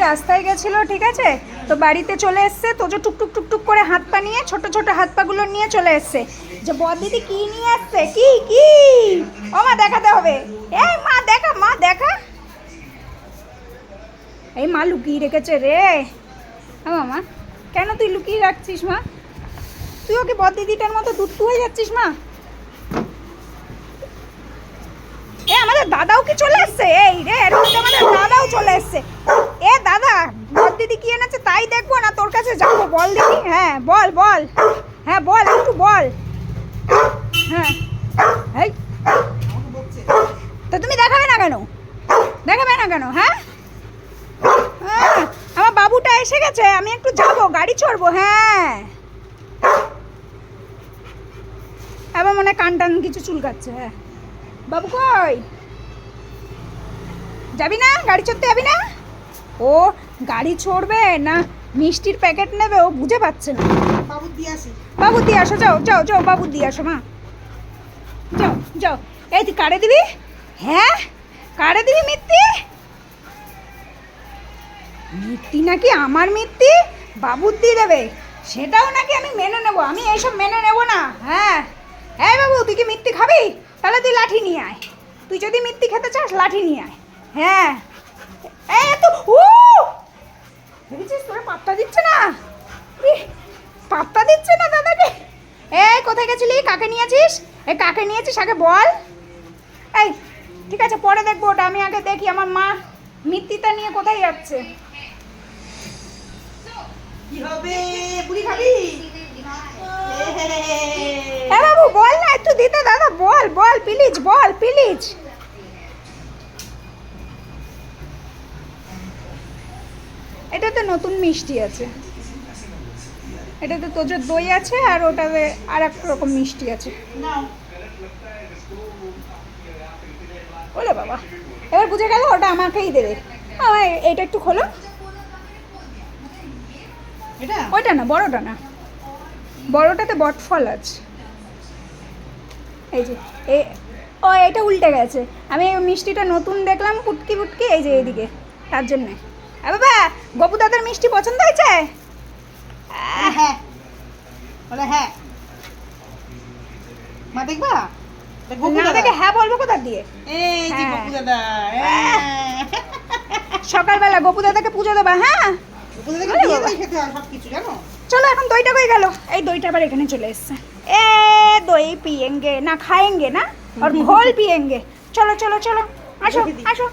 রাস্তায় গেছিলো, ঠিক আছে, তো বাড়িতে চলে এসছে, তোজো টুকটুক টুকটুক করে হাত পা নিয়ে ছোট ছোট হাত পাগুলো নিয়ে চলে এসছে। যে বড় দিদি কি নিয়ে আসছে, কি কি ও মা দেখাতে হবে। এই মা দেখা, মা দেখা, এই মা লুকিয়ে রেখেছে রে। মা কেন তুই লুকিয়ে রাখছিস মা? তুই ওকে বড় দিদিটার মতো দুধ হয়ে যাচ্ছিস মা? এ আমাদের দাদাও কি চলে এসছে? এই রে আমাদের দাদাও চলে এসছে। এ দাদা, বড় দিদি কি এনেছে তাই দেখবো না তোর কাছে যাবো? বল দিদি, হ্যাঁ বল বল, হ্যাঁ বল একটু বল। হ্যাঁ এই তো তুমি দেখাবে না কেন? দেখাবে না কেন? হ্যাঁ আমার বাবুটা এসে গেছে, আমি একটু যাবো, গাড়ি চড়বো। হ্যাঁ আবার মনে হয় কান টান কিছু চুলকাচ্ছে। হ্যাঁ বাবু কই যাবি না? গাড়ি চড়তে যাবি না? ও গাড়ি চড়বে না মিষ্টির প্যাকেট নেবে, ও বুঝে পাচ্ছে না। বাবু দিয়ে আসি। বাবু দিয়ে আসো, যাও যাও যাও, বাবু দিয়ে আসো মা, যাও যাও। এই তুই কারে দিবি? হ্যাঁ কারে দিবি মিত্তি? মিত্তি নাকি আমার মিত্তি বাবুর দিয়ে দেবে, সেটাও নাকি আমি মেনে নেবো? আমি এইসব মেনে নেবো না। হ্যাঁ হ্যাঁ বাবু, তুই কি মিত্তি খাবি? তাহলে তুই লাঠি নিয়ে আয়। তুই যদি মিত্তি খেতে চাস লাঠি নিয়ে আয়। হ্যাঁ এই তো ভেবেছিস তোরা পাত্তা দিচ্ছে না? পাত্তা দিচ্ছে না দাদাকে। এই কোথায় গেছিলি? কাকে নিয়েছিস? এই কাকে নিয়েছিস আগে বল। এই ঠিক আছে পরে দেখবো ওটা, আমি আগে দেখি আমার মা মিত্তিটা নিয়ে কোথায় যাচ্ছে। কি হবে? বুড়ি খাবি? হ্যাঁ বাবু বল না একটু দিতে, দাদা বল বল প্লিজ, বল প্লিজ। এটাতে নতুন মিষ্টি আছে, এটাতে তোজোর দই আছে, আর ওটাতে আর এক রকম মিষ্টি আছে। নাও। বলে বাবা এবার বুঝে গেল ওটা আমাকেই দেবে। আমার এটা একটু খোলো। এটা ওইটা না, বড়টা না, বড়টাতে বটফল আছে। এই যে ও এটা উল্টে গেছে, আমি এই মিষ্টিটা নতুন দেখলাম পুটকি পুটকি, এই যে এইদিকে, তার জন্যে। বাবা গপু দাদার মিষ্টি পছন্দ হয়েছে? হ্যাঁ বলে হ্যাঁ। মা দেখবা? না দেখে হ্যাঁ বলবো কোথা দিয়ে? এই যে হ্যাঁ। গপু দাদা। সকালবেলা গপু দাদাকে পুজো দেবা। হ্যাঁ গপু দাদাকে আরে দিয়ে বাবা। দিয়ে খেতে হয় সব কিছু জানো? চলো এখন দইটা কই গেল? এই দইটা আবার এখানে চলে এসছে। এ দই পিয়েঙ্গে না খায়েঙ্গে না, আর ঘোল পিয়েঙ্গে। চলো চলো চলো, আসো আসো।